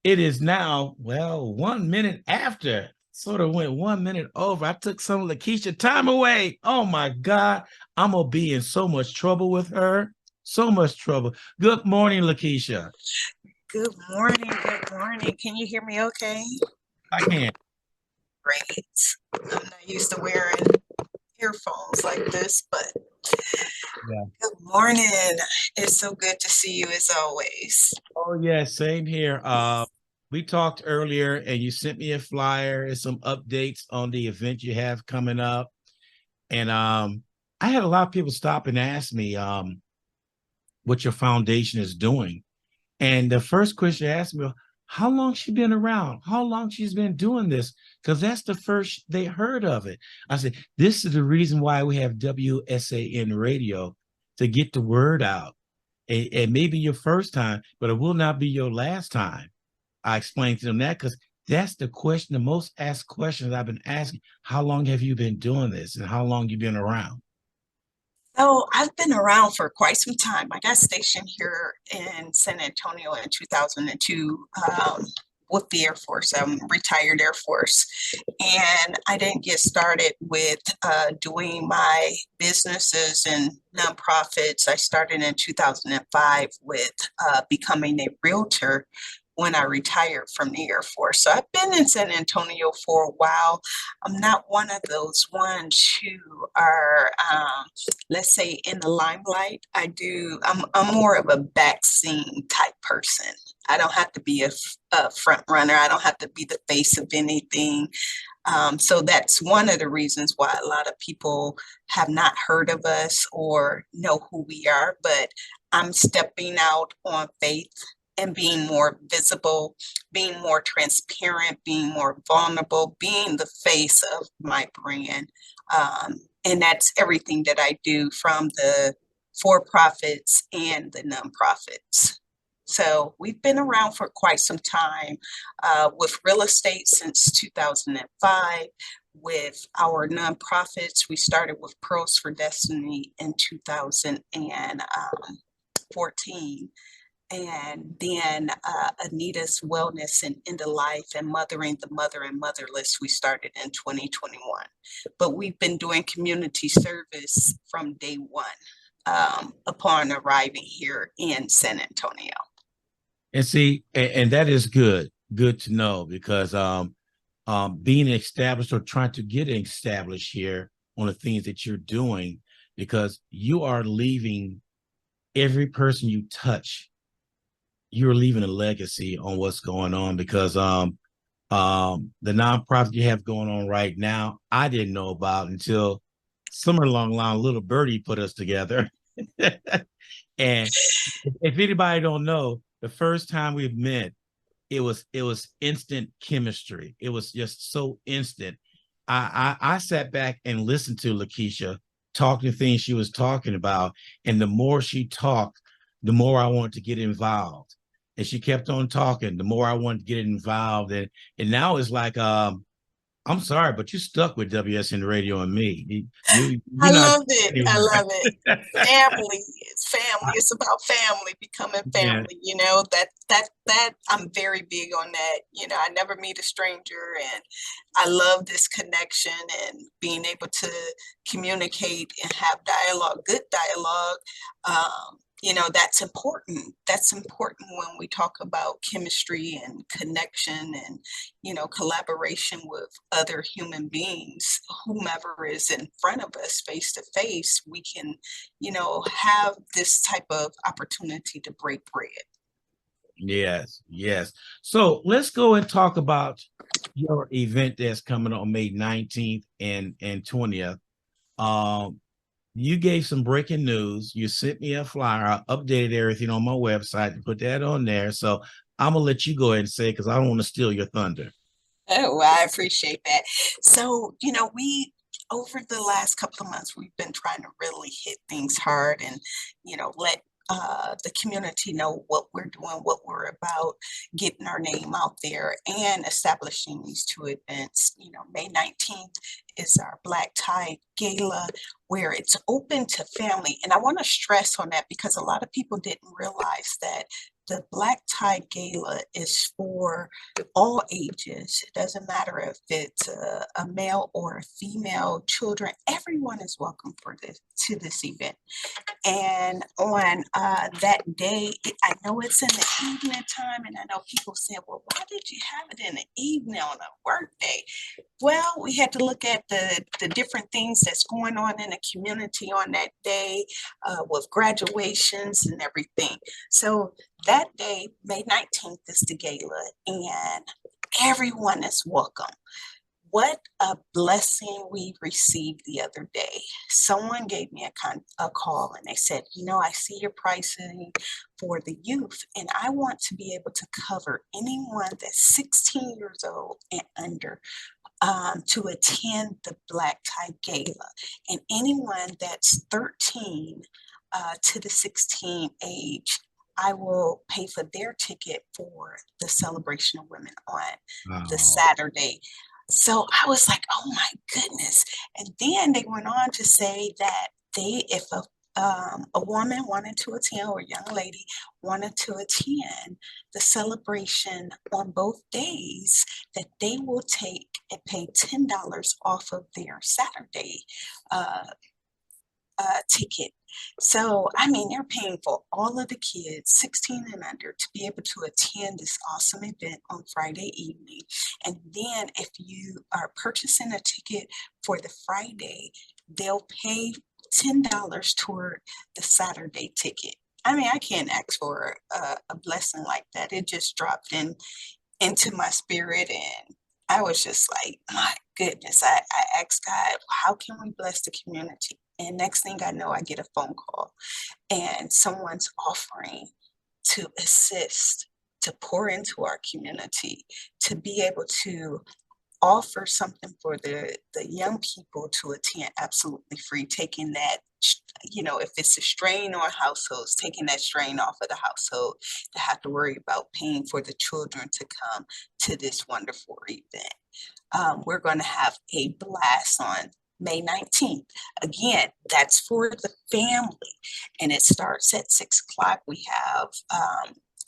It is now, well, 1 minute after. Sort of went 1 minute over. I took some of LaKeisha time away. Oh my God. I'm gonna be in so much trouble with her. So much trouble. Good morning, LaKeisha. Good morning. Good morning. Can you hear me okay? I can't. Great. I'm not used to wearing earphones like this, but Yeah. good morning. It's so good to see you as always. Oh yeah, same here. We talked earlier and you sent me a flyer and some updates on the event you have coming up. And I had a lot of people stop and ask me what your foundation is doing. And the first question they asked me, how long she been around? How long she's been doing this? Because that's the first they heard of it. I said, this is the reason why we have WSAN radio to get the word out. And maybe your first time, but it will not be your last time. I explained to them that because that's the question, the most asked questions I've been asking. How long have you been doing this and how long you been around? So I've been around for quite some time. I got stationed here in San Antonio in 2002 with the Air Force. I'm retired Air Force. And I didn't get started with doing my businesses and nonprofits. I started in 2005 with becoming a realtor when I retired from the Air Force. So I've been in San Antonio for a while. I'm not one of those ones who are, let's say, in the limelight. I'm more of a backseat type person. I don't have to be a front runner. I don't have to be the face of anything. So that's one of the reasons why a lot of people have not heard of us or know who we are. But I'm stepping out on faith and being more visible, being more transparent, being more vulnerable, being the face of my brand. And that's everything that I do from the for profits and the nonprofits. So we've been around for quite some time with real estate since 2005. With our nonprofits, we started with Pearls for Destiny in 2014. And then Anita's Wellness and End of Life and Mothering the Mother and Motherless, we started in 2021. But we've been doing community service from day one upon arriving here in San Antonio. And see, and that is good to know because being established or trying to get established here on the things that you're doing, because you are leaving every person you touch, you're leaving a legacy on what's going on because the nonprofit you have going on right now, I didn't know about until somewhere along the line, little birdie put us together. And if anybody don't know, the first time we met, it was instant chemistry. It was just so instant. I sat back and listened to LaKeisha talking the things she was talking about, and the more she talked, the more I wanted to get involved. And she kept on talking, the more I wanted to get involved. And now it's like I'm sorry, but you stuck with WSN radio and me. I You're not love it. I anywhere. love it. Family. It's family. It's about family, becoming Yeah. family. You know, that I'm very big on that. You know, I never meet a stranger, and I love this connection and being able to communicate and have dialogue, good dialogue. You know, that's important. That's important when we talk about chemistry and connection and, you know, collaboration with other human beings, whomever is in front of us face to face. We can, you know, have this type of opportunity to break bread. Yes, yes. So let's go and talk about your event that's coming on May 19th and 20th. Um, you gave some breaking news. You sent me a flyer. I updated everything on my website to put that on there. So I'm gonna let you go ahead and say because I don't want to steal your thunder. Oh, well, I appreciate that. So, you know, we over the last couple of months, we've been trying to really hit things hard and, you know, let the community know what we're doing, what we're about, getting our name out there and establishing these two events. You know, May 19th is our Black Tie Gala where it's open to family. And I want to stress on that because a lot of people didn't realize that the Black Tie Gala is for all ages. It doesn't matter if it's a male or a female, children, everyone is welcome for this event. And on that day, I know it's in the evening time, and I know people said, well, why did you have it in the evening on a work day? Well, we had to look at the different things that's going on in the community on that day with graduations and everything. So that day, May 19th, is the gala, and everyone is welcome. What a blessing we received the other day. Someone gave me a call and they said, I see your pricing for the youth, and I want to be able to cover anyone that's 16 years old and under to attend the Black Tie Gala, and anyone that's 13 to the 16 age. I will pay for their ticket for the celebration of women on the Saturday. So I was like, oh my goodness. And then they went on to say that if a woman wanted to attend, or a young lady wanted to attend the celebration on both days, that they will take and pay $10 off of their Saturday ticket. So, I mean, they're paying for all of the kids 16 and under to be able to attend this awesome event on Friday evening. And then if you are purchasing a ticket for the Friday, they'll pay $10 toward the Saturday ticket. I mean, I can't ask for a blessing like that. It just dropped into my spirit, and I was just like, my goodness. I asked God, how can we bless the community? And next thing I know, I get a phone call, and someone's offering to assist, to pour into our community, to be able to offer something for the young people to attend absolutely free, taking that, if it's a strain on households, taking that strain off of the household to have to worry about paying for the children to come to this wonderful event. We're going to have a blast on May 19th. Again, that's for the family, and it starts at 6 o'clock. We have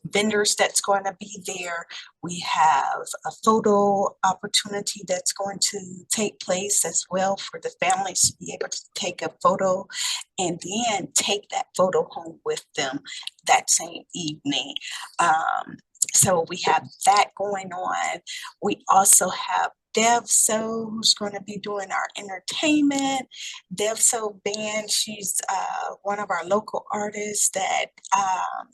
vendors that's going to be there. We have a photo opportunity that's going to take place as well for the families to be able to take a photo and then take that photo home with them that same evening. So we have that going on. We also have DevSo, who's going to be doing our entertainment. DevSo Band, she's one of our local artists that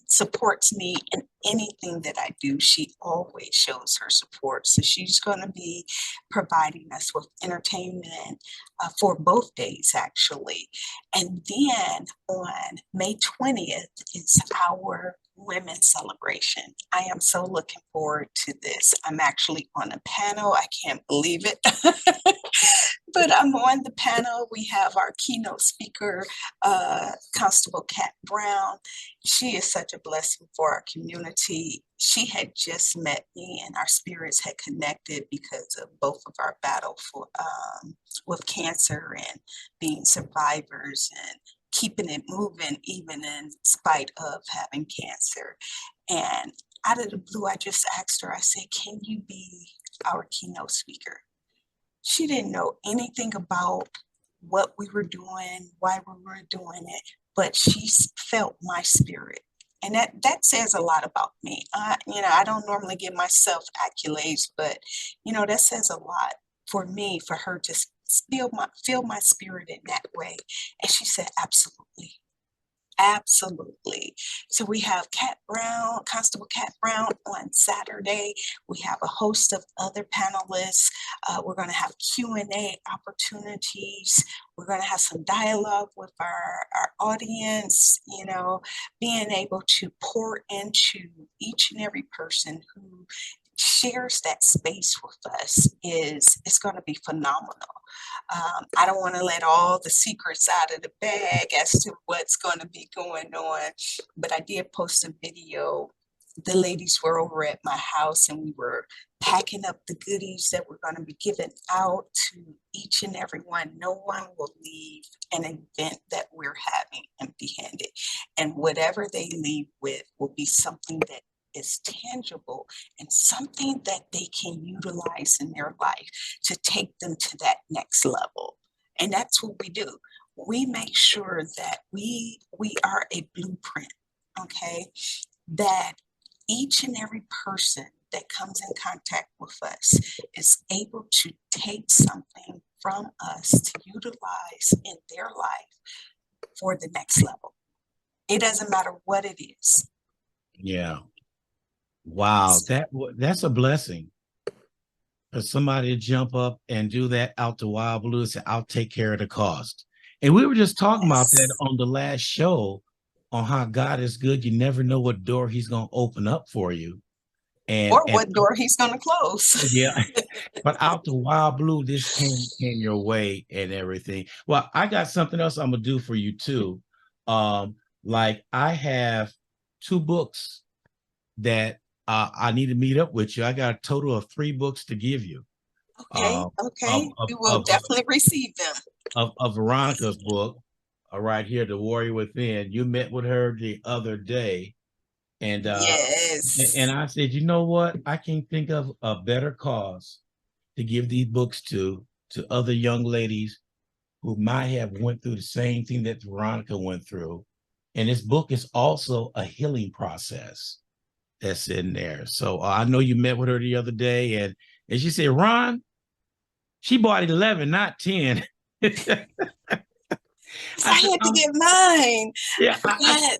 supports me in anything that I do. She always shows her support. So she's going to be providing us with entertainment for both days, actually. And then on May 20th is our women's celebration. I am so looking forward to this. I'm actually on a panel. I can't believe it. But I'm on the panel. We have our keynote speaker, Constable Kat Brown. She is such a blessing for our community. She had just met me, and our spirits had connected because of both of our battle with cancer and being survivors and keeping it moving even in spite of having cancer. And out of the blue, I just asked her, I said, can you be our keynote speaker? She didn't know anything about what we were doing, why we were doing it, but she felt my spirit. And that says a lot about me. I don't normally give myself accolades, but, that says a lot for me, for her to feel my spirit in that way. And she said, absolutely. Absolutely. So we have Constable Kat Brown on Saturday. We have a host of other panelists. We're going to have Q&A opportunities. We're going to have some dialogue with our audience, being able to pour into each and every person who shares that space with us it's going to be phenomenal. I don't want to let all the secrets out of the bag as to what's going to be going on, but I did post a video the ladies were over at my house and we were packing up the goodies that were going to be given out to each and every one. No one will leave an event that we're having empty-handed. And whatever they leave with will be something that is tangible and something that they can utilize in their life to take them to that next level. And that's what we do. We make sure that we are a blueprint, okay? That each and every person that comes in contact with us is able to take something from us to utilize in their life for the next level. It doesn't matter what it is. Yeah. Wow. That's a blessing for somebody to jump up and do that out the wild blue and say, I'll take care of the cost. And we were just talking about that Yes. on the last show on how God is good. You never know what door he's going to open up for you. And Or what door he's going to close. yeah, but out the wild blue, this came your way and everything. Well, I got something else I'm gonna do for you too. Like I have 2 books that I need to meet up with you. I got a total of 3 books to give you. Okay, Of okay. of We will of definitely receive them. of Veronica's book, right here, The Warrior Within. You met with her the other day, and Yes. I said, you know what? I can't think of a better cause to give these books to other young ladies who might have went through the same thing that Veronica went through. And this book is also a healing process that's in there. So I know you met with her the other day, and she said, Ron, she bought 11, not 10. I I said, had to get mine. yeah, I forgot.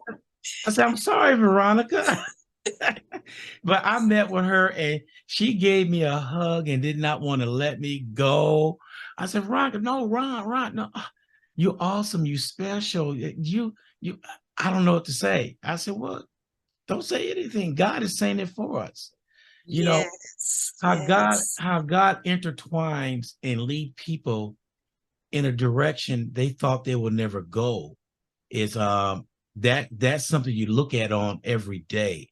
I said, I'm sorry, Veronica. But I met with her and she gave me a hug and did not want to let me go. I said, Ron, no, Ron, no, you're awesome. You special. You, I don't know what to say. I said, well, don't say anything. God is saying it for us. You know, Yes, yes. how God intertwines and lead people in a direction they thought they would never go is that's something you look at on every day.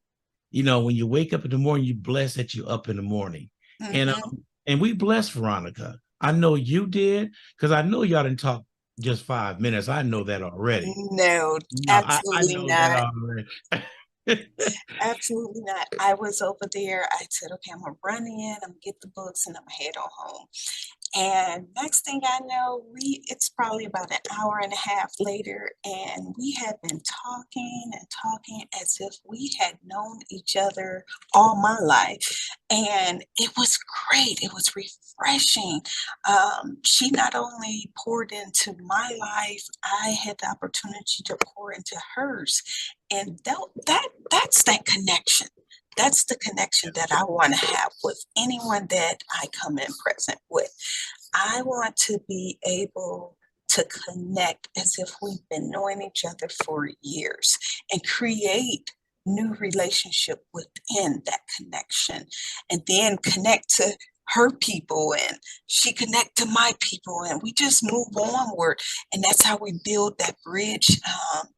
You know, when you wake up in the morning, you bless that you're up in the morning. And Mm-hmm. and we bless Veronica. I know you did, because I know y'all didn't talk just 5 minutes. I know that already. No, No, I absolutely know that not. already. Absolutely not. I was over there. I said, okay, I'm gonna run in, I'm gonna get the books, and I'm gonna head on home. And next thing I know, it's probably about an hour and a half later, and we had been talking and talking as if we had known each other all my life. And it was great. It was refreshing. She not only poured into my life, I had the opportunity to pour into hers. And that's that connection. That's the connection that I want to have with anyone that I come in present with. I want to be able to connect as if we've been knowing each other for years and create new relationship within that connection, and then connect to her people and she connect to my people, and we just move onward. And that's how we build that bridge,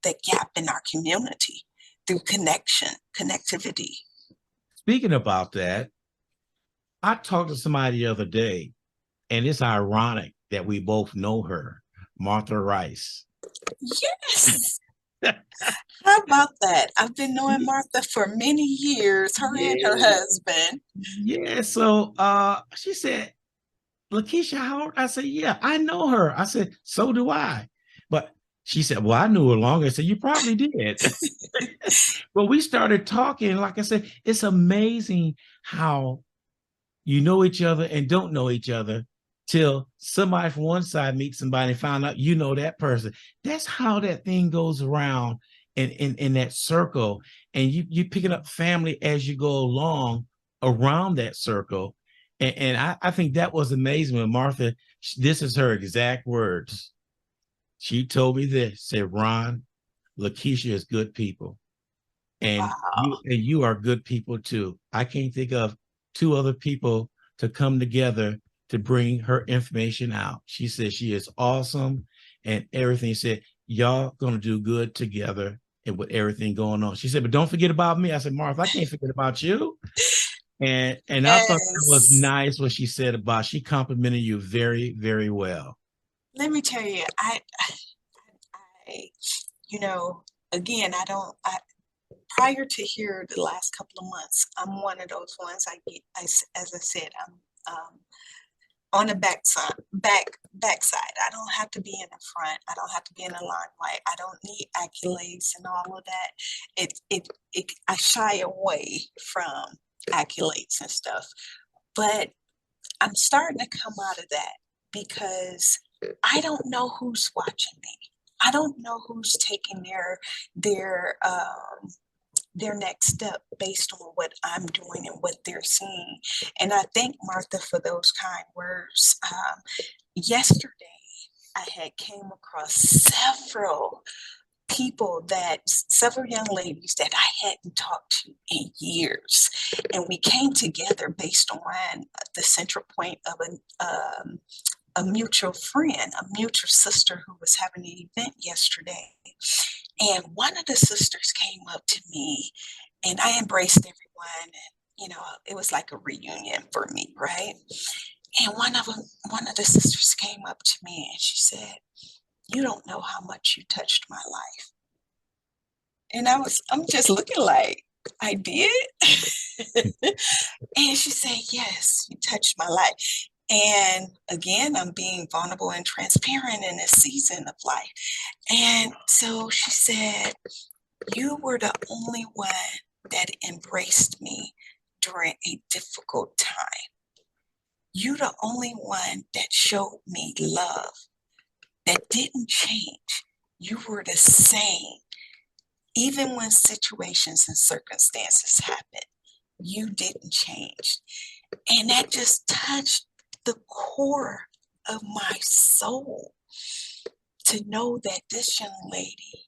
that gap in our community through connectivity. Speaking about that, I talked to somebody the other day, and it's ironic that we both know her, Martha Rice. Yes. How about that? I've been knowing Martha for many years, her and her Yeah, husband. yeah. So she said, LaKeisha, how old? I said, yeah, I know her. I said, so do I. But she said, well, I knew her longer. I said, you probably did. But we started talking. Like I said, it's amazing how you know each other and don't know each other till somebody from one side meets somebody and found out you know that person. That's how that thing goes around in that circle. And you picking up family as you go along around that circle. And I think that was amazing when Martha, this is her exact words. She told me this, said, Ron, LaKeisha is good people. Wow. And you are good people too. I can't think of 2 other people to come together to bring her information out. She said she is awesome and everything. She said, y'all gonna do good together and with everything going on. She said, but don't forget about me. I said, Martha, I can't forget about you. And I thought that was Yes. nice what she said about she complimented you very, very well. Let me tell you, I, you know, again, prior to here, the last couple of months, I'm one of those ones as I said, I'm on the backside. I don't have to be in the front. I don't have to be in the limelight. I don't need accolades and all of that. I shy away from accolades and stuff. But I'm starting to come out of that because I don't know who's watching me. I don't know who's taking their their next step based on what I'm doing and what they're seeing. And I thank Martha for those kind words. Yesterday, I had came across several young ladies that I hadn't talked to in years. And we came together based on the central point of a mutual friend, a mutual sister who was having an event yesterday. And one of the sisters came up to me and I embraced everyone. And, it was like a reunion for me, right? And one of the sisters came up to me and she said, "You don't know how much you touched my life." And I'm just looking like, "I did?" And she said, "Yes, you touched my life." And again, I'm being vulnerable and transparent in this season of life. And so she said, "You were the only one that embraced me during a difficult time. You the only one that showed me love that didn't change. You were the same. Even when situations and circumstances happen, you didn't change." And that just touched the core of my soul to know that this young lady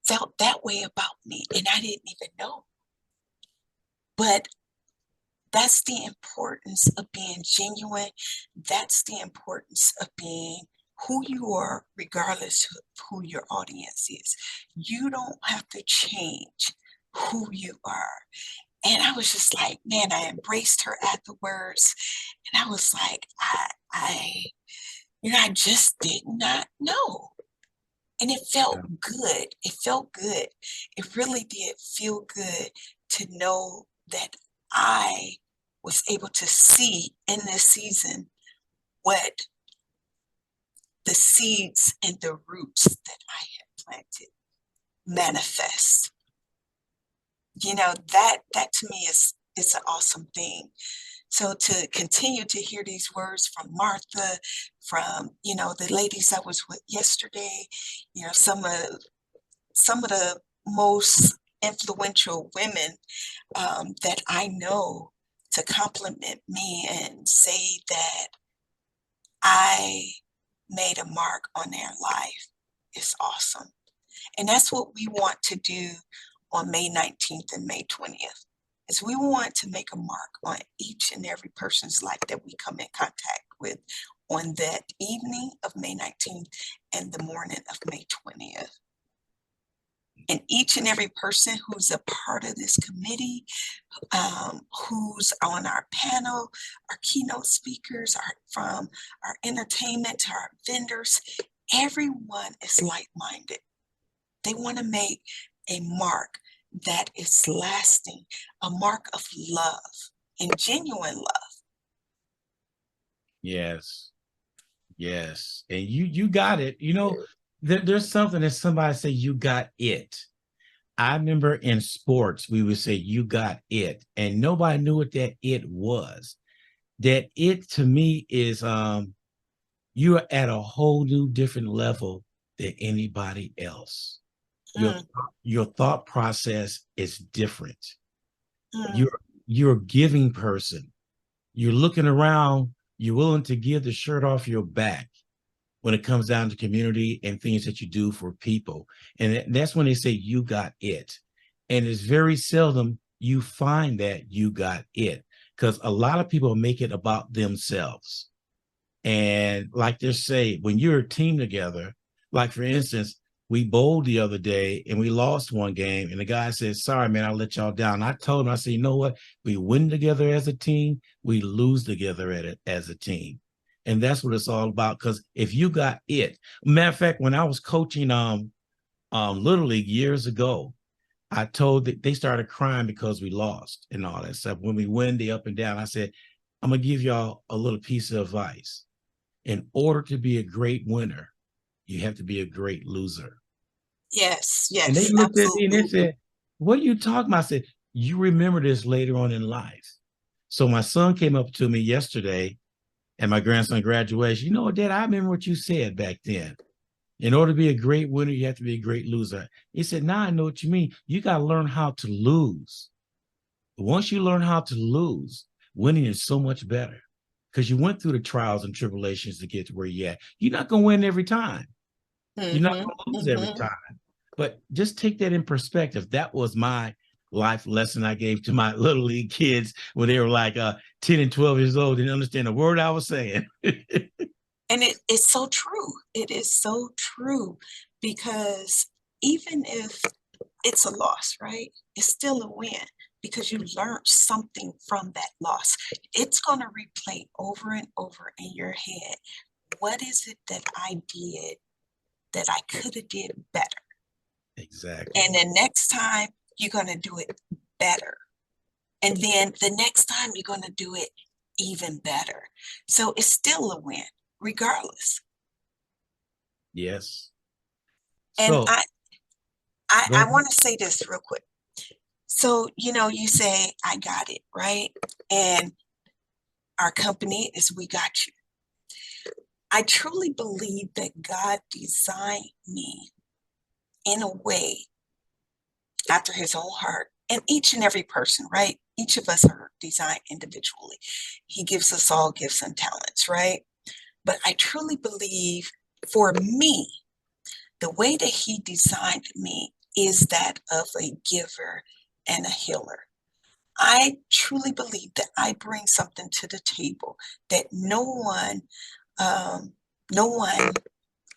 felt that way about me and I didn't even know. But that's the importance of being genuine. That's the importance of being who you are, regardless of who your audience is. You don't have to change who you are. And I was just like, man, I embraced her afterwards. And I was like, I just did not know. And it felt good. It felt good. It really did feel good to know that I was able to see in this season what the seeds and the roots that I had planted manifest. That to me it's an awesome thing. So to continue to hear these words from Martha, from the ladies I was with yesterday, some of the most influential women that I know, to compliment me and say that I made a mark on their life is awesome. And that's what we want to do on May 19th and May 20th. Is we want to make a mark on each and every person's life that we come in contact with on that evening of May 19th and the morning of May 20th. And each and every person who's a part of this committee, who's on our panel, our keynote speakers, from our entertainment to our vendors, everyone is like-minded. They want to make a mark that is lasting, a mark of love and genuine love. Yes. Yes. And you got it. There's something that somebody say, you got it. I remember in sports, we would say, you got it. And nobody knew what that it was. That it to me is you're at a whole new different level than anybody else. Your thought process is different. You're a giving person. You're looking around, you're willing to give the shirt off your back when it comes down to community and things that you do for people. And that's when they say you got it. And it's very seldom you find that you got it, because a lot of people make it about themselves. And like they say, when you're a team together, like for instance, we bowled the other day and we lost one game. And the guy said, sorry, man, I'll let y'all down. I told him, I said, you know what? We win together as a team, we lose together as a team. And that's what it's all about. Because if you got it, matter of fact, when I was coaching Little League years ago, I told that they started crying because we lost and all that stuff. When we win, they up and down. I said, I'm gonna give y'all a little piece of advice. In order to be a great winner, you have to be a great loser. Yes, And they yes, looked at me and they absolutely. said, what are you talking about? I said, you remember this later on in life. So my son came up to me yesterday at my grandson's graduation. You know what, Dad, I remember what you said back then. In order to be a great winner, you have to be a great loser. He said, now I know what you mean. You got to learn how to lose. Once you learn how to lose, winning is so much better because you went through the trials and tribulations to get to where you're at. You're not going to win every time. You're not Mm-hmm, going to lose every mm-hmm. time. But just take that in perspective. That was my life lesson I gave to my little league kids when they were like 10 and 12 years old. They didn't understand a word I was saying. And it's so true. It is so true because even if it's a loss, right? It's still a win because you learned something from that loss. It's going to replay over and over in your head. What is it that I did that I could have did better? Exactly. And the next time you're going to do it better. And then the next time you're going to do it even better. So it's still a win, regardless. Yes. And So I go want to say this real quick. So, you say, I got it, right? And our company is We Got You. I truly believe that God designed me in a way after his own heart. And each and every person, right? Each of us are designed individually. He gives us all gifts and talents, right? But I truly believe for me, the way that he designed me is that of a giver and a healer. I truly believe that I bring something to the table that no one, no one,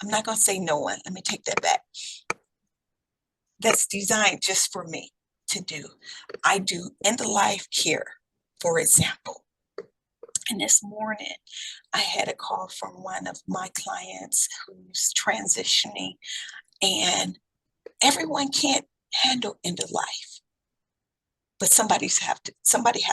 I'm not going to say no one, let me take that back, that's designed just for me to do. I do end of life care, for example. And this morning, I had a call from one of my clients who's transitioning, and everyone can't handle end of life. But somebody have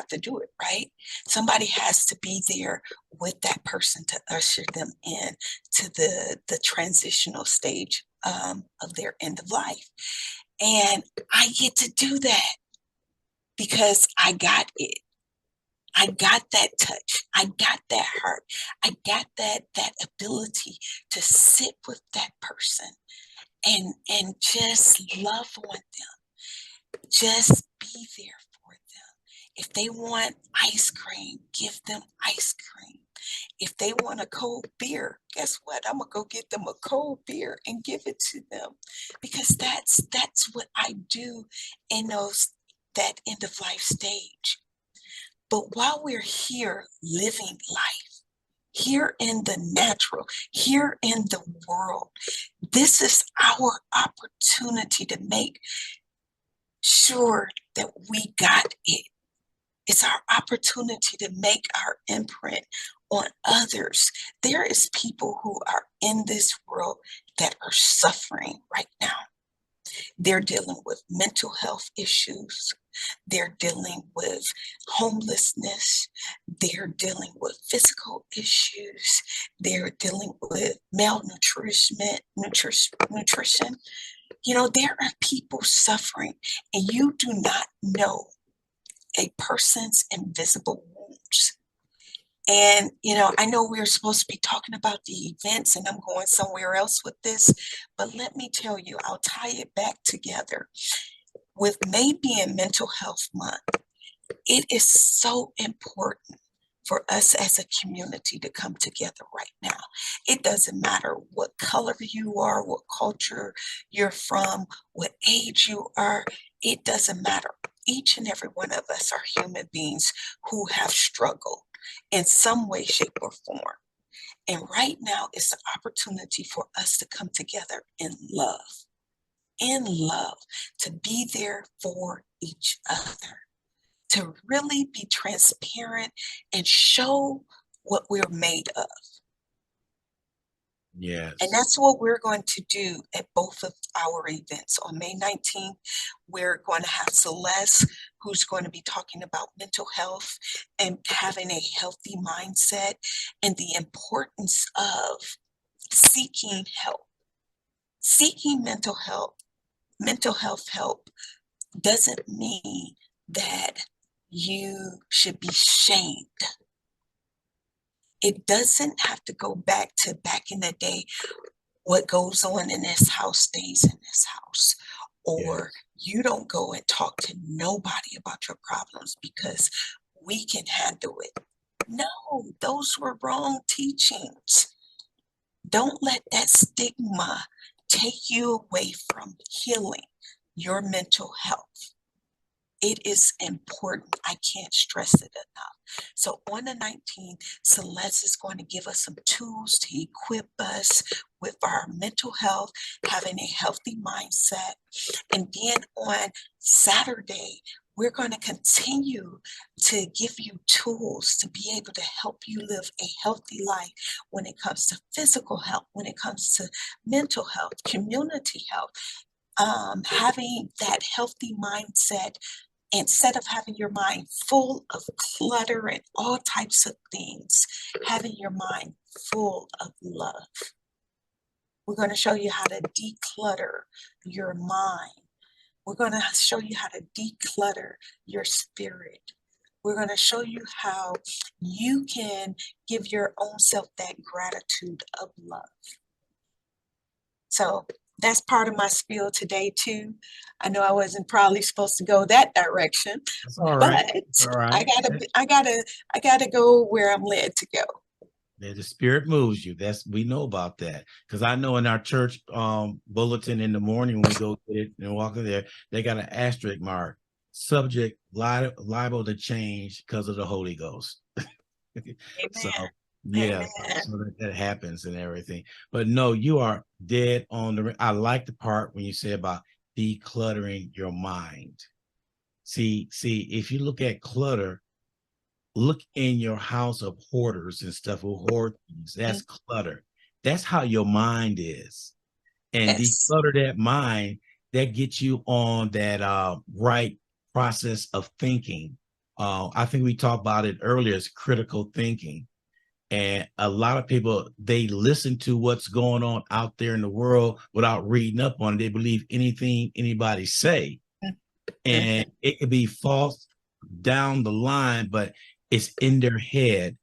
to do it, right? Somebody has to be there with that person to usher them in to the transitional stage of their end of life. And I get to do that because I got it. I got that touch. I got that heart. I got that ability to sit with that person and just love on them. Just be there for them. If they want ice cream, give them ice cream. If they want a cold beer, guess what? I'm gonna go get them a cold beer and give it to them, because that's what I do in that end of life stage. But while we're here living life, here in the natural, here in the world, this is our opportunity to make sure that we got it. It's our opportunity to make our imprint on others. There is people who are in this world that are suffering right now. They're dealing with mental health issues. They're dealing with homelessness. They're dealing with physical issues. They're dealing with malnutrition, nutrition. There are people suffering, and you do not know a person's invisible wounds. And, I know we're supposed to be talking about the events, and I'm going somewhere else with this, but let me tell you, I'll tie it back together. With May being Mental Health Month, it is so important for us as a community to come together right now. It doesn't matter what color you are, what culture you're from, what age you are. It doesn't matter. Each and every one of us are human beings who have struggled in some way, shape, or form. And right now is the opportunity for us to come together in love. in love, to be there for each other, to really be transparent and show what we're made of. And Yes. that's what we're going to do at both of our events. On May 19th, we're going to have Celeste, who's going to be talking about mental health and having a healthy mindset and the importance of seeking help. Seeking mental health help doesn't mean that you should be shamed. It doesn't have to go back in the day. What goes on in this house stays in this house. Or Yes. you don't go and talk to nobody about your problems because we can handle it. No, those were wrong teachings. Don't let that stigma take you away from healing your mental health. It is important. I can't stress it enough. So on the 19th, Celeste is going to give us some tools to equip us with our mental health, having a healthy mindset. And then on Saturday, we're going to continue to give you tools to be able to help you live a healthy life when it comes to physical health, when it comes to mental health, community health, having that healthy mindset instead of having your mind full of clutter and all types of things, having your mind full of love. We're going to show you how to declutter your mind. We're going to show you how to declutter your spirit. We're going to show you how you can give your own self that gratitude of love. So that's part of my spiel today too. I know I wasn't probably supposed to go that direction, That's all but right. All right. I gotta go where I'm led to go. The spirit moves you. We know about that. Because I know in our church bulletin in the morning when we go get it and walk in there, they got an asterisk mark. Subject liable to change because of the Holy Ghost. So Amen. yeah, Amen. so that happens and everything. But no, you are dead on the. I like the part when you say about decluttering your mind. See, if you look at clutter, look in your house of hoarders and stuff who hoard things. That's clutter. That's how your mind is. And Yes. declutter that mind, that gets you on that right process of thinking. I think we talked about it earlier as critical thinking. And a lot of people, they listen to what's going on out there in the world without reading up on it. They believe anything anybody say. And it could be false down the line, but it's in their head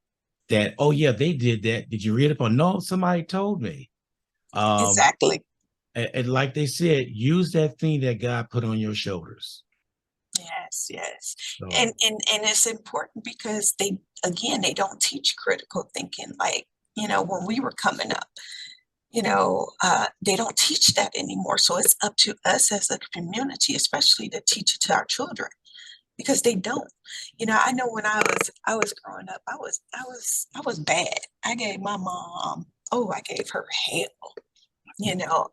that, oh yeah, they did that. Did you read up on? No, somebody told me. Um, Exactly. and like they said, use that thing that God put on your shoulders. Yes, yes. So And it's important because they don't teach critical thinking like, when we were coming up. They don't teach that anymore. So it's up to us as a community, especially to teach it to our children because they don't. I know when I was growing up, I was bad. I gave my mom, I gave her hell.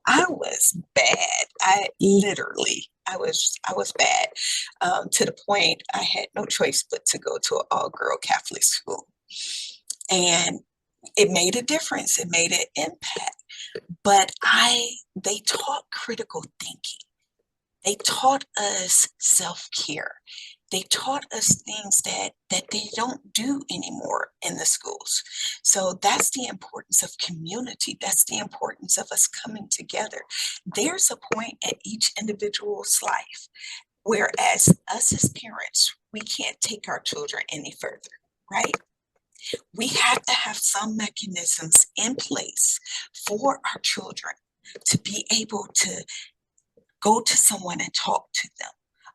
I was bad. I was bad, to the point I had no choice but to go to an all-girl Catholic school. And it made a difference. It made an impact. But they taught critical thinking. They taught us self-care. They taught us things that they don't do anymore in the schools. So that's the importance of community. That's the importance of us coming together. There's a point at each individual's life, whereas us as parents, we can't take our children any further, right? We have to have some mechanisms in place for our children to be able to go to someone and talk to them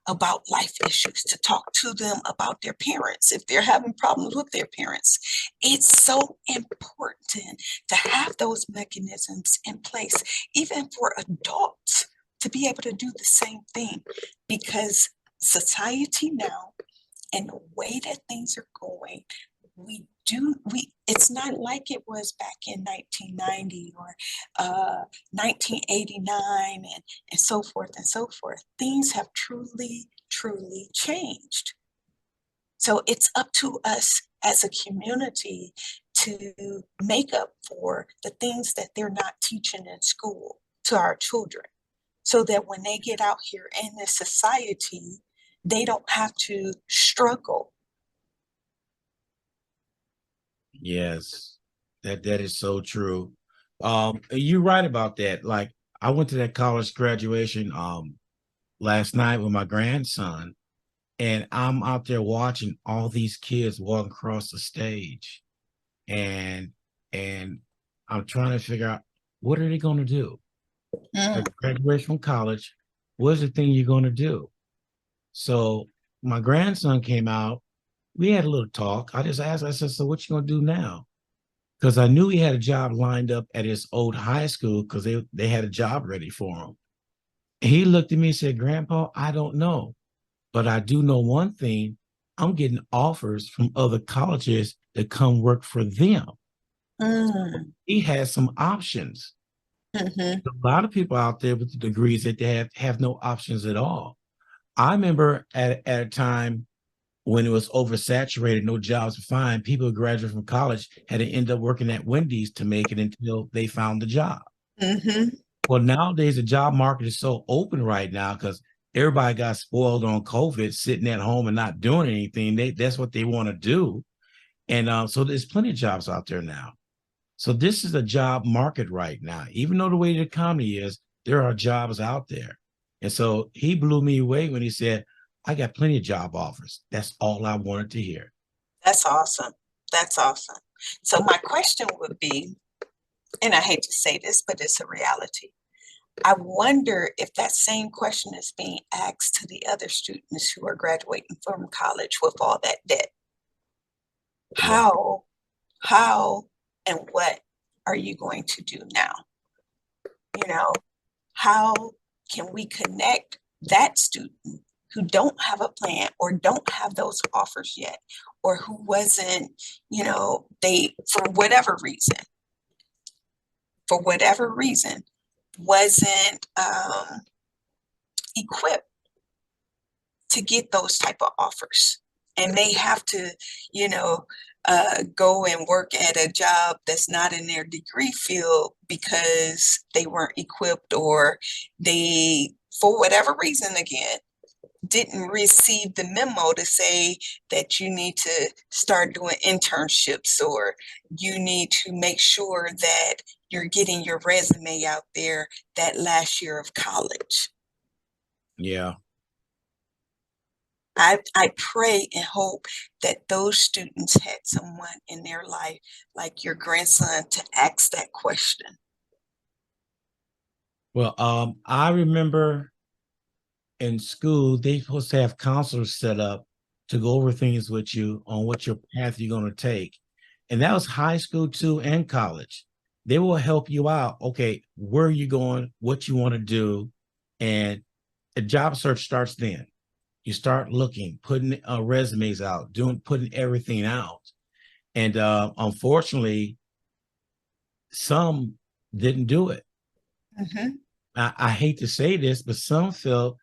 about life issues, to talk to them about their parents if they're having problems with their parents. It's so important to have those mechanisms in place, even for adults to be able to do the same thing, because society now and the way that things are going, it's not like it was back in 1990 or 1989 and so forth and so forth. Things have truly, truly changed. So it's up to us as a community to make up for the things that they're not teaching in school to our children, so that when they get out here in this society, they don't have to struggle. Yes, that is so true. You're right about that. Like I went to that college graduation last night with my grandson, and I'm out there watching all these kids walk across the stage, and and I'm trying to figure out what are they going to do? Mm. Like graduation from college, what's the thing you're going to do? So my grandson came out. We had a little talk. I just asked, I said, so what you gonna do now? Because I knew he had a job lined up at his old high school because they had a job ready for him. He looked at me and said, Grandpa, I don't know, but I do know one thing. I'm getting offers from other colleges to come work for them. Mm. He has some options. Mm-hmm. A lot of people out there with the degrees that they have no options at all. I remember at a time when it was oversaturated, no jobs to find, people who graduated from college had to end up working at Wendy's to make it until they found the job. Mm-hmm. Well, nowadays the job market is so open right now because everybody got spoiled on COVID, sitting at home and not doing anything. That's what they want to do, and so there's plenty of jobs out there now. So this is a job market right now. Even though the way the economy is, there are jobs out there. And so he blew me away when he said, I got plenty of job offers. That's all I wanted to hear. That's awesome. That's awesome. So my question would be, and I hate to say this, but it's a reality. I wonder if that same question is being asked to the other students who are graduating from college with all that debt. Yeah. How, how, and what are you going to do now? You know, how can we connect that student who don't have a plan or don't have those offers yet, or who wasn't, they, for whatever reason, wasn't equipped to get those type of offers, and they have to, go and work at a job that's not in their degree field because they weren't equipped, or they, for whatever reason, again, didn't receive the memo to say that you need to start doing internships, or you need to make sure that you're getting your resume out there that last year of college. Yeah. I pray and hope that those students had someone in their life like your grandson to ask that question. Well, I remember in school, they supposed to have counselors set up to go over things with you on what your path you're going to take. And that was high school too and college. They will help you out. Okay, where are you going? What you want to do? And the job search starts then. You start looking, putting resumes out, putting everything out. And unfortunately, some didn't do it. Mm-hmm. I hate to say this, but some felt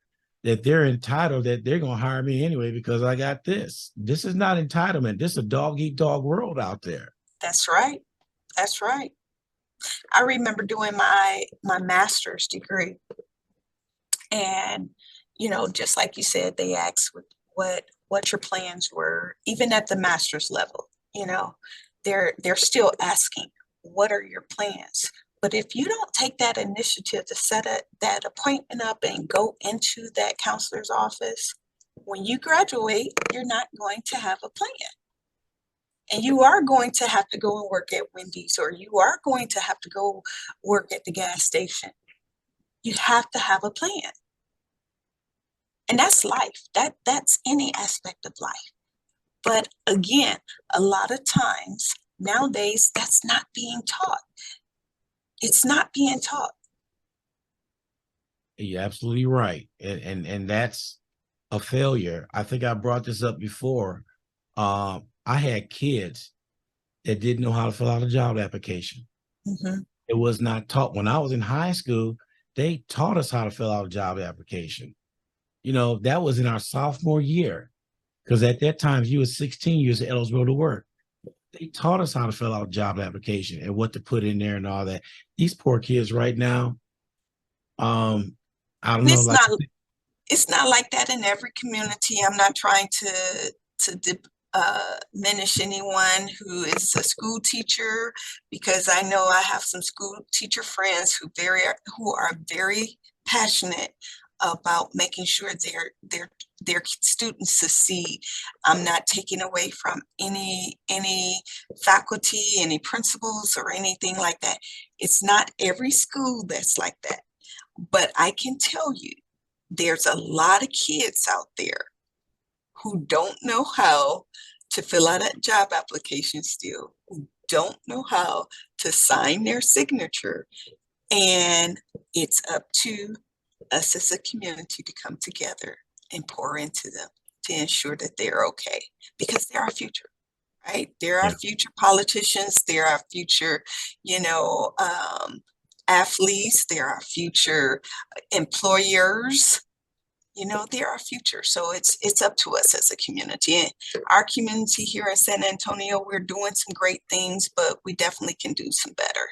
that they're entitled, that they're going to hire me anyway because I got this. This is not entitlement. This is a dog eat dog world out there. That's right. That's right. I remember doing my master's degree, and just like you said, they asked what your plans were, even at the master's level. They're still asking, what are your plans? But if you don't take that initiative to that appointment up and go into that counselor's office, when you graduate, you're not going to have a plan. And you are going to have to go and work at Wendy's, or you are going to have to go work at the gas station. You have to have a plan. And that's life. That's any aspect of life. But again, a lot of times nowadays, that's not being taught. It's not being taught. You're absolutely right. And that's a failure. I think I brought this up before. I had kids that didn't know how to fill out a job application. Mhm. It was not taught. When I was in high school, they taught us how to fill out a job application. That was in our sophomore year. Because at that time, if you were 16, you was eligible to work. They taught us how to fill out a job application and what to put in there and all that. These poor kids right now, I don't And know, it's like, not like that in every community. I'm not trying to diminish anyone who is a school teacher, because I know I have some school teacher friends who are very passionate about making sure their students succeed. I'm not taking away from any faculty, any principals, or anything like that. It's not every school that's like that, but I can tell you there's a lot of kids out there who don't know how to fill out a job application still, who don't know how to sign their signature. And it's up to us as a community to come together and pour into them to ensure that they're okay, because they're our future, right? They're our yeah, future politicians, they're our future, you know, athletes, they're our future employers. They're our future. So it's up to us as a community. And our community here in San Antonio, we're doing some great things, but we definitely can do some better.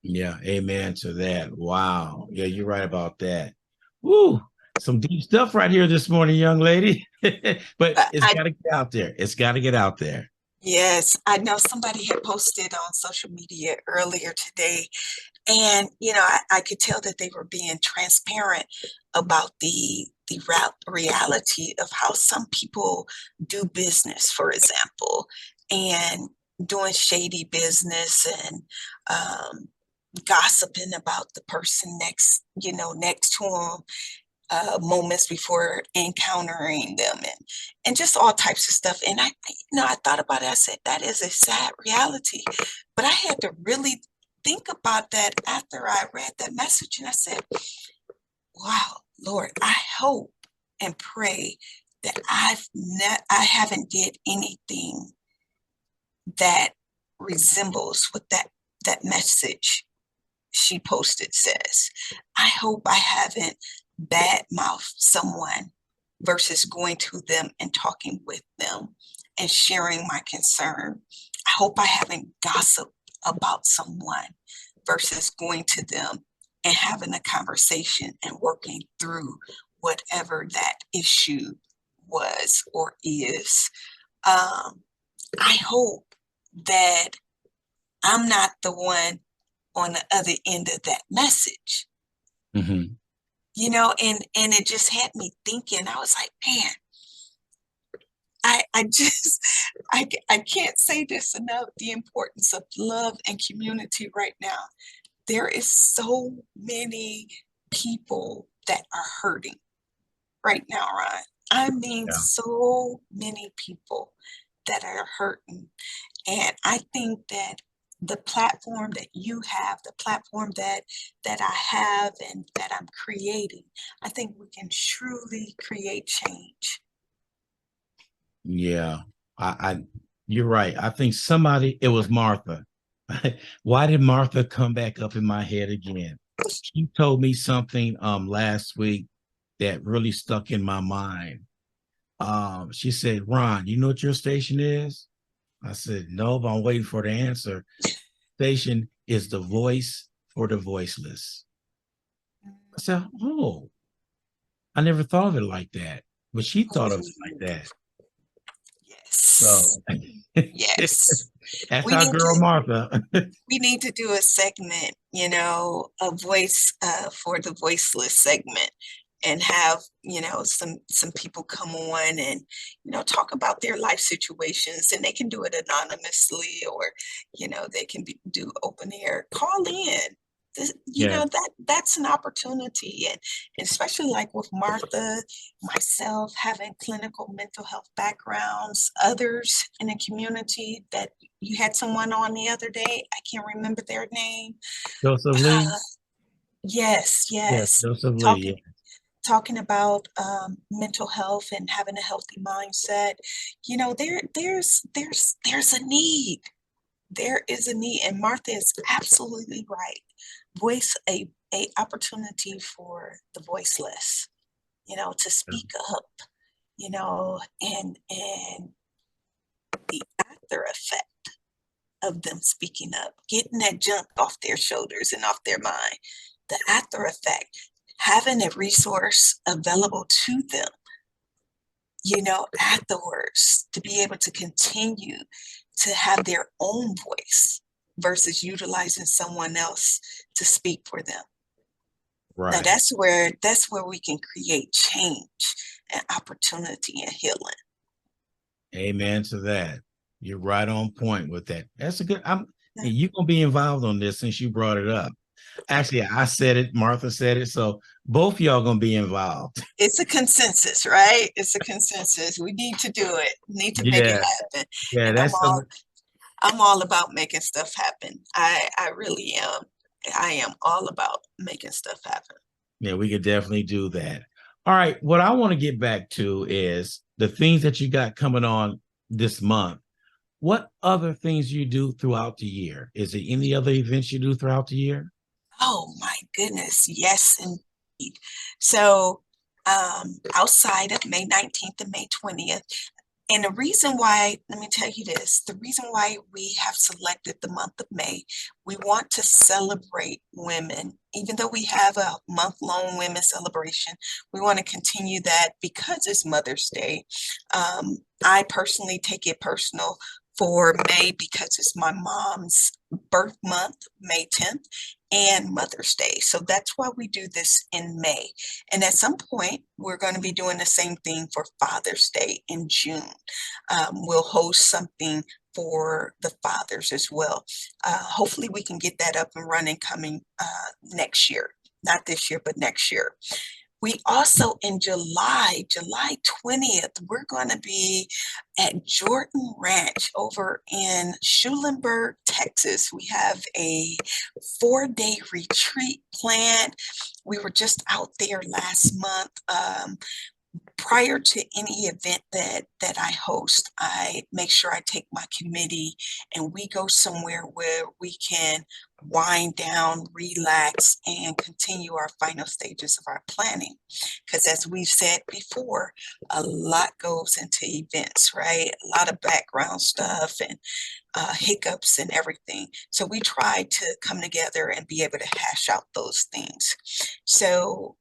yeah, amen to that. Wow. Yeah, you're right about that. Woo, some deep stuff right here this morning, young lady. But But it's got to get out there. It's got to get out there. yes, I know somebody had posted on social media earlier today, and I could tell that they were being transparent about the reality of how some people do business, for example, and doing shady business and gossiping about the person next to them, moments before encountering them, and just all types of stuff. And I thought about it. I said, that is a sad reality. But I had to really think about that after I read that message. And I said, wow, Lord, I hope and pray that I haven't did anything that resembles what that message she posted says. I hope I haven't badmouthed someone versus going to them and talking with them and sharing my concern. I hope I haven't gossiped about someone versus going to them and having a conversation and working through whatever that issue was or is. I hope that I'm not the one on the other end of that message, Mhm. and it just had me thinking. I was like, man, I just I can't say this enough, the importance of love and community right now. There is so many people that are hurting right now, Ron. I mean, Yeah. so many people that are hurting. And I think that the platform that you have, the platform that I have and that I'm creating, I think we can truly create change. Yeah. I you're right. I think it was Martha. Why did Martha come back up in my head again? She told me something last week that really stuck in my mind. She said, Ron, you know what your station is? I said, no, but I'm waiting for the answer. Station is the voice for the voiceless. I said, oh, I never thought of it like that. But she thought of it like that. Yes. So Yes. that's We our need girl to Martha. we need to do a segment, a voice for the voiceless segment, and have, some people come on and, talk about their life situations, and they can do it anonymously, or, they can do open air. Call in. Yeah. That's an opportunity, and especially like with Martha, myself having clinical mental health backgrounds, others in the community that you had someone on the other day. I can't remember their name. Joseph Lee. Uh, yes, Yes, yes. Joseph Lee. Talking Yeah. talking about mental health and having a healthy mindset, there's a need. There is a need, and Martha is absolutely right. Voice a opportunity for the voiceless, to speak up, and the after effect of them speaking up, getting that junk off their shoulders and off their mind, the after effect, having a resource available to them, afterwards, to be able to continue to have their own voice versus utilizing someone else to speak for them. Now Right. that's where we can create change and opportunity and healing. Amen to that. You're right on point with that. That's a good. Yeah. And you're gonna be involved on this since you brought it up. Actually, I said it, Martha said it, so both y'all gonna be involved. It's a consensus, right? It's a consensus. We need to do it. We need to make it Yeah, happen. yeah, And that's something. I'm all about making stuff happen. I really am. I am all about making stuff happen. Yeah, we could definitely do that. All right, what I want to get back to is the things that you got coming on this month. What other things you do throughout the year? Is there any other events you do throughout the year? Oh my goodness, yes indeed. So outside of May 19th and May 20th, and the reason why, let me tell you this, the reason why we have selected the month of May, we want to celebrate women. Even though we have a month-long women's celebration, we want to continue that because it's Mother's Day. I personally take it personal for May because it's my mom's birth month, May 10th, and Mother's Day. So that's why we do this in May. And at some point, we're going to be doing the same thing for Father's Day in June. We'll host something for the fathers as well. Hopefully, we can get that up and running coming next year. Not this year, but next year. We also in July 20th, we're going to be at Jordan Ranch over in Schulenburg, Texas. We have a 4-day retreat planned. We were just out there last month. Prior to any event that I host, I make sure I take my committee and we go somewhere where we can wind down, relax, and continue our final stages of our planning. Because as we've said before, a lot goes into events, right? A lot of background stuff and hiccups and everything. So we try to come together and be able to hash out those things. So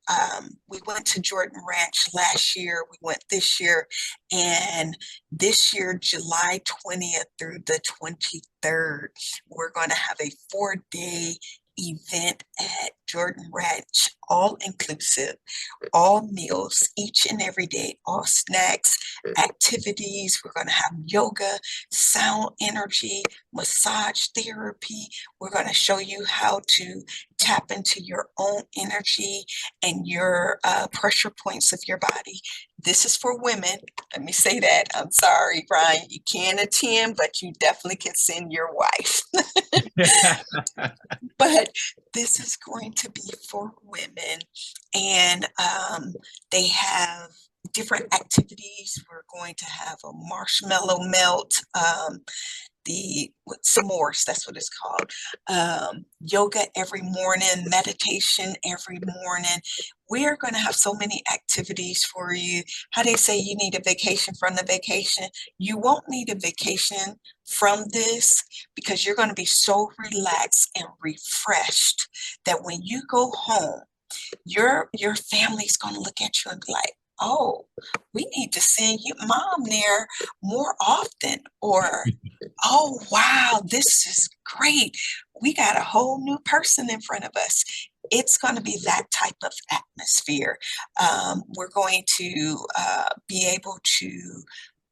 we went to Jordan Ranch last year. We went this year, and this year, July 20th through the 23rd, we're going to have a 4-day event at Jordan Ranch, all inclusive, all meals, each and every day, all snacks, activities. We're going to have yoga, sound energy, massage therapy. We're going to show you how to tap into your own energy and your pressure points of your body. This is for women. Let me say that. I'm sorry, Brian. You can attend, but you definitely can send your wife. But this is going to be for women, and they have different activities. We're going to have a marshmallow melt, the s'mores, that's what it's called. Yoga every morning, meditation every morning. We're going to have so many activities for you. How they say you need a vacation from the vacation. You won't need a vacation from this because you're going to be so relaxed and refreshed that when you go home, your family's going to look at you and be like, oh, we need to send you mom there more often, or oh wow, this is great, we got a whole new person in front of us. It's going to be that type of atmosphere. We're going to be able to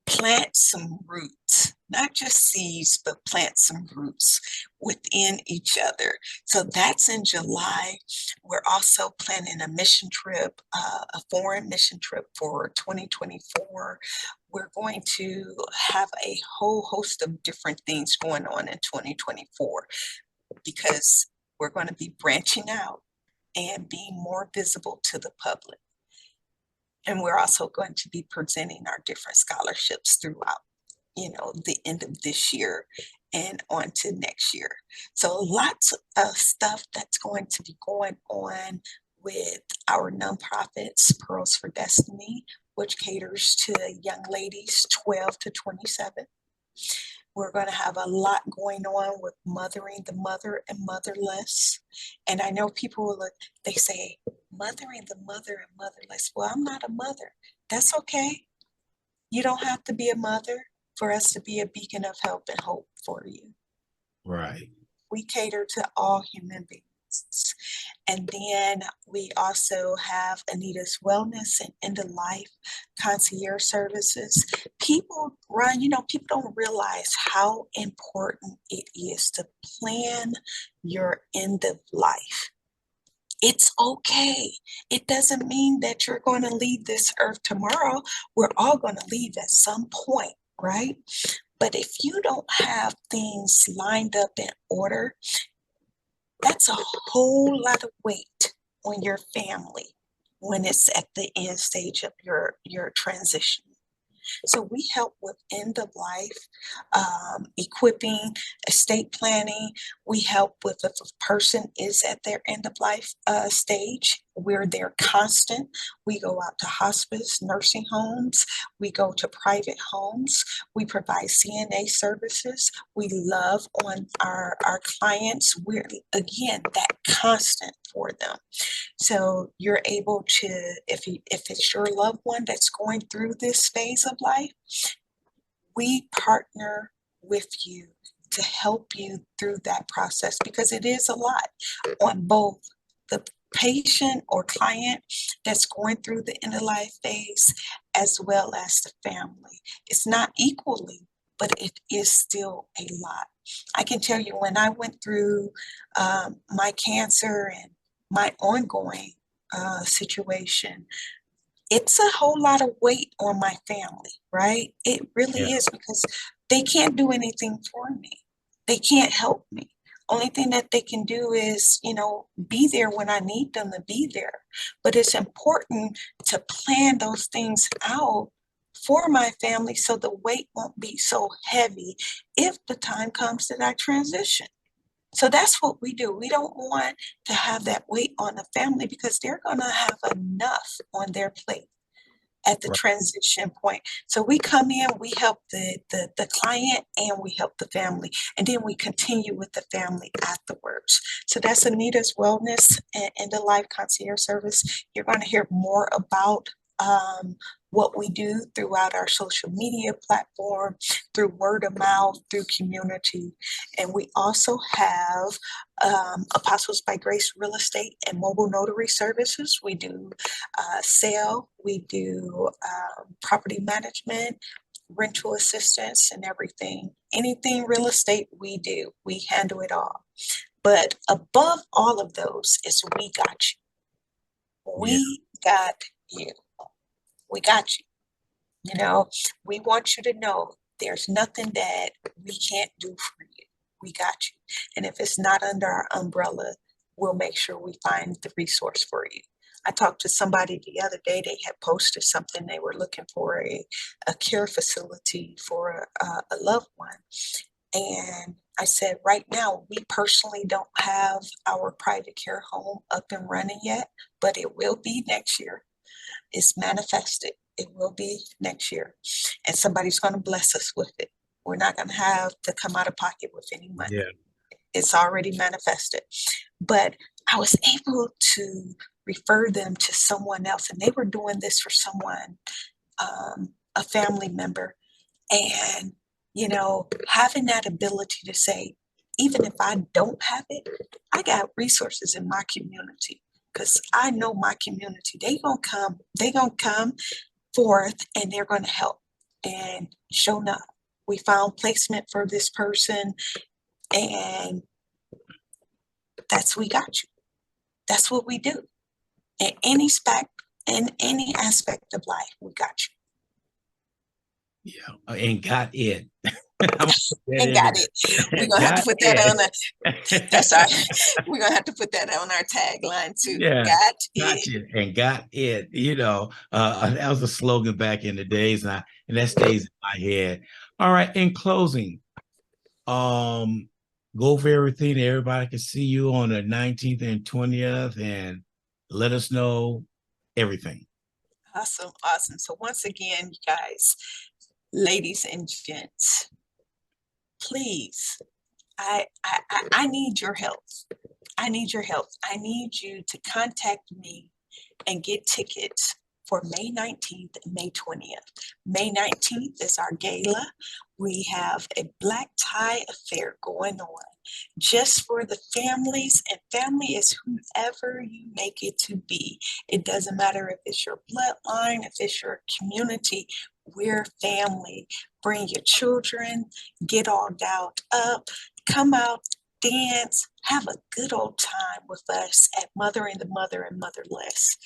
plant some roots, not just seeds, but plant some roots within each other. So that's in July. We're also planning a mission trip, a foreign mission trip for 2024. We're going to have a whole host of different things going on in 2024 because we're going to be branching out and being more visible to the public. And we're also going to be presenting our different scholarships throughout, the end of this year and on to next year. So lots of stuff that's going to be going on with our nonprofits, Pearls for Destiny, which caters to young ladies 12 to 27. We're going to have a lot going on with mothering the mother and motherless. And I know people will look, they say, mothering the mother and motherless. Well, I'm not a mother. That's okay. You don't have to be a mother for us to be a beacon of help and hope for you. Right. We cater to all human beings. And then we also have Anita's Wellness and End of Life concierge services. People don't realize how important it is to plan your end of life. It's okay. It doesn't mean that you're going to leave this earth tomorrow. We're all going to leave at some point, right? But if you don't have things lined up in order, that's a whole lot of weight on your family when it's at the end stage of your transition. So we help with end of life, equipping, estate planning. We help with if a person is at their end of life stage. We're there constant. We go out to hospice, nursing homes. We go to private homes. We provide CNA services. We love on our clients. We're, again, that constant for them. So you're able to, if it's your loved one that's going through this phase of life, we partner with you to help you through that process because it is a lot on both the patient or client that's going through the end of life phase as well as the family. It's not equally, but it is still a lot. I can tell you when I went through my cancer and my ongoing situation, it's a whole lot of weight on my family, right? It really Yeah. is because they can't do anything for me. They can't help me. Only thing that they can do is, be there when I need them to be there. But it's important to plan those things out for my family so the weight won't be so heavy if the time comes that I transition. So that's what we do. We don't want to have that weight on the family because they're going to have enough on their plate at the Right. transition point. So we come in, we help the client and we help the family. And then we continue with the family afterwards. So that's Anita's Wellness and the Life Concierge Service. You're going to hear more about what we do throughout our social media platform, through word of mouth, through community. And we also have Apostles by Grace Real Estate and Mobile Notary Services. We do sale, we do property management, rental assistance, and everything. Anything real estate, we do. We handle it all. But above all of those is we got you. Yeah. We got you. We got you. We want you to know there's nothing that we can't do for you. We got you. And if it's not under our umbrella, we'll make sure we find the resource for you. I talked to somebody the other day, they had posted something, they were looking for a care facility for a loved one. And I said, right now, we personally don't have our private care home up and running yet, but it will be next year. It's manifested. It will be next year. And somebody's going to bless us with it. We're not going to have to come out of pocket with any money. Yeah. It's already manifested. But I was able to refer them to someone else, and they were doing this for someone, a family member. And, having that ability to say, even if I don't have it, I got resources in my community because I know my community. They're gonna come forth and they're gonna help. And show up. We found placement for this person, and we got you. That's what we do. In any aspect of life, we got you. Yeah. And got it. I'm gonna put that And in got it. We're there. gonna have to Got put that on a that's our it. we're gonna have to put that on our tagline too. Yeah, Got it. gotcha, and got it. That was a slogan back in the days, and that stays in my head. All right, in closing, um, go for everything. Everybody can see you on the 19th and 20th, and let us know everything. Awesome, awesome. So once again, you guys, ladies and gents, please, I need your help. I need your help. I need you to contact me and get tickets for May 19th and May 20th. May 19th is our gala. We have a black tie affair going on just for the families, and family is whoever you make it to be. It doesn't matter if it's your bloodline, if it's your community, we're family. Bring your children, get all dolled up, come out, dance, have a good old time with us at Mothering the Mother and Motherless.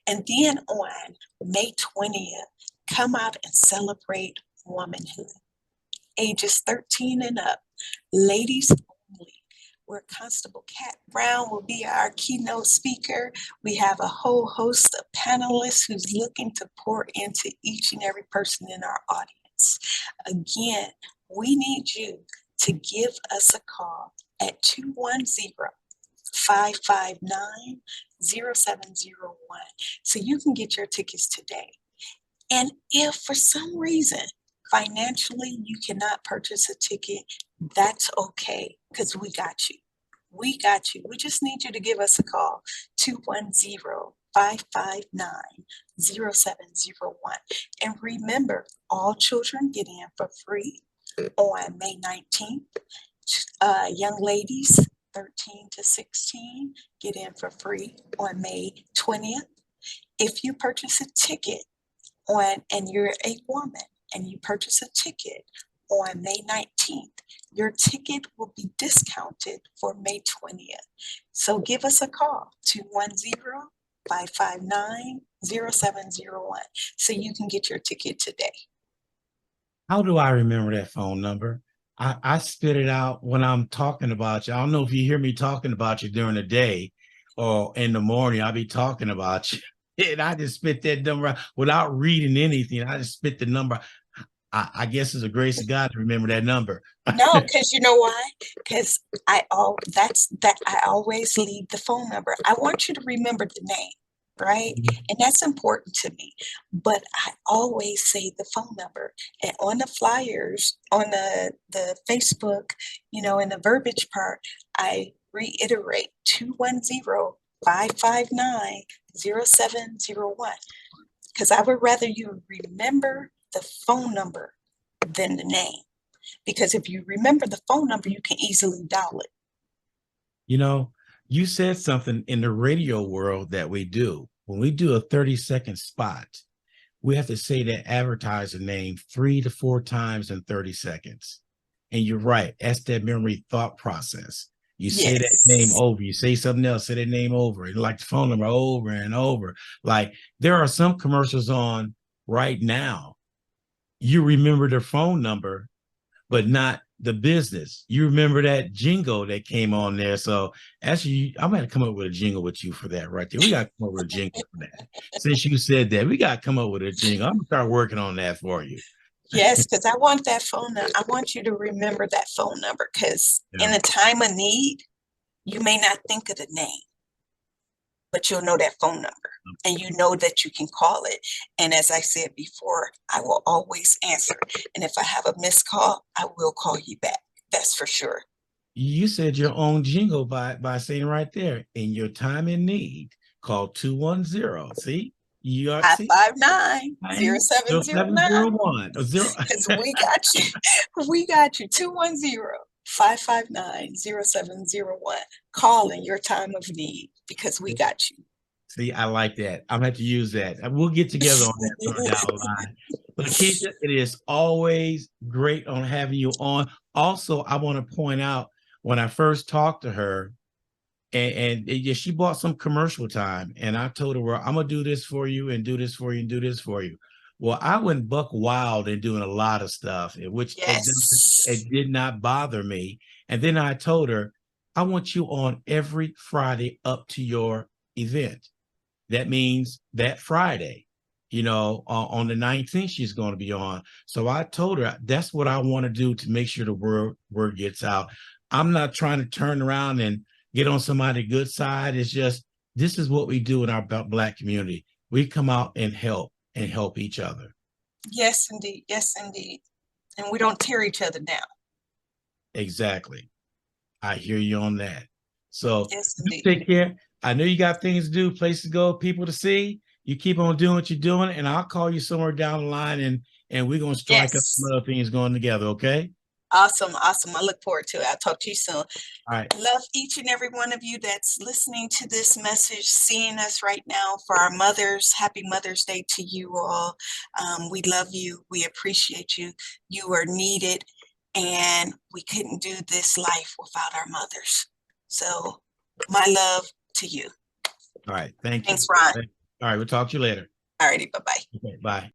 And then on May 20th, come out and celebrate womanhood. Ages 13 and up, ladies only. Where Constable Cat Brown will be our keynote speaker. We have a whole host of panelists who's looking to pour into each and every person in our audience. Again, we need you to give us a call at 210-559-0701 so you can get your tickets today. And if for some reason financially you cannot purchase a ticket, that's okay, because we got you. We got you. We just need you to give us a call, 210-559-0701. And remember, all children get in for free on May 19th. Young ladies 13 to 16 get in for free on May 20th. If you purchase a ticket and you're a woman and you purchase a ticket on May 19th, your ticket will be discounted for May 20th. So give us a call, 210-559-0701, so you can get your ticket today. How do I remember that phone number? I spit it out when I'm talking about you. I don't know if you hear me talking about you during the day or in the morning. I'll be talking about you. And I just spit that number out without reading anything. I just spit the number. I guess it's a grace of God to remember that number. No, because you know why? Because I always leave the phone number. I want you to remember the name, right? And that's important to me. But I always say the phone number. And on the flyers, on the Facebook, in the verbiage part, I reiterate 210-559-0701. Because I would rather you remember the phone number than the name. Because if you remember the phone number, you can easily dial it. You said something in the radio world that we do. When we do a 30-second spot, we have to say that advertiser name 3 to 4 times in 30 seconds. And you're right. That's that memory thought process. You say that name over, you say something else, say that name over, like the phone number over and over. Like there are some commercials on right now. You remember the phone number, but not the business. You remember that jingle that came on there. So actually, I'm going to come up with a jingle with you for that right there. We got to come up with a jingle for that. Since you said that, we got to come up with a jingle. I'm going to start working on that for you. Yes, because I want that phone number. I want you to remember that phone number because in a time of need, you may not think of the name, but you'll know that phone number and you know that you can call it. And as I said before, I will always answer. And if I have a missed call, I will call you back. That's for sure. You said your own jingle by saying right there, in your time in need, call 210. See? You are 559-0701. Because we got you. We got you. 210-559-0701. Call in your time of need because we got you. See, I like that. I'm going to have to use that. We'll get together on that down the line. LaKeisha, it is always great on having you on. Also, I want to point out when I first talked to her, and she bought some commercial time, and I told her, well, I'm gonna do this for you and do this for you and do this for you. Well, I went buck wild and doing a lot of stuff, which Yes. it did not bother me. And then I told her, I want you on every Friday up to your event. That means that Friday, on the 19th, she's going to be on. So I told her that's what I want to do to make sure the word gets out. I'm not trying to turn around and get on somebody's good side. It's just this is what we do in our Black community. We come out and help each other. Yes, indeed. Yes, indeed. And we don't tear each other down. Exactly. I hear you on that. So Yes, you indeed. take care. I know you got things to do, places to go, people to see. You keep on doing what you're doing, and I'll call you somewhere down the line, and we're gonna strike up Yes. some other things going together. Okay. Awesome. Awesome. I look forward to it. I'll talk to you soon. All right. Love each and every one of you that's listening to this message, seeing us right now. For our mothers, happy Mother's Day to you all. We love you. We appreciate you. You are needed, and we couldn't do this life without our mothers. So, my love to you. All right. Thank you. Thanks, Ron. All right. We'll talk to you later. Alrighty, bye bye. Okay. Bye.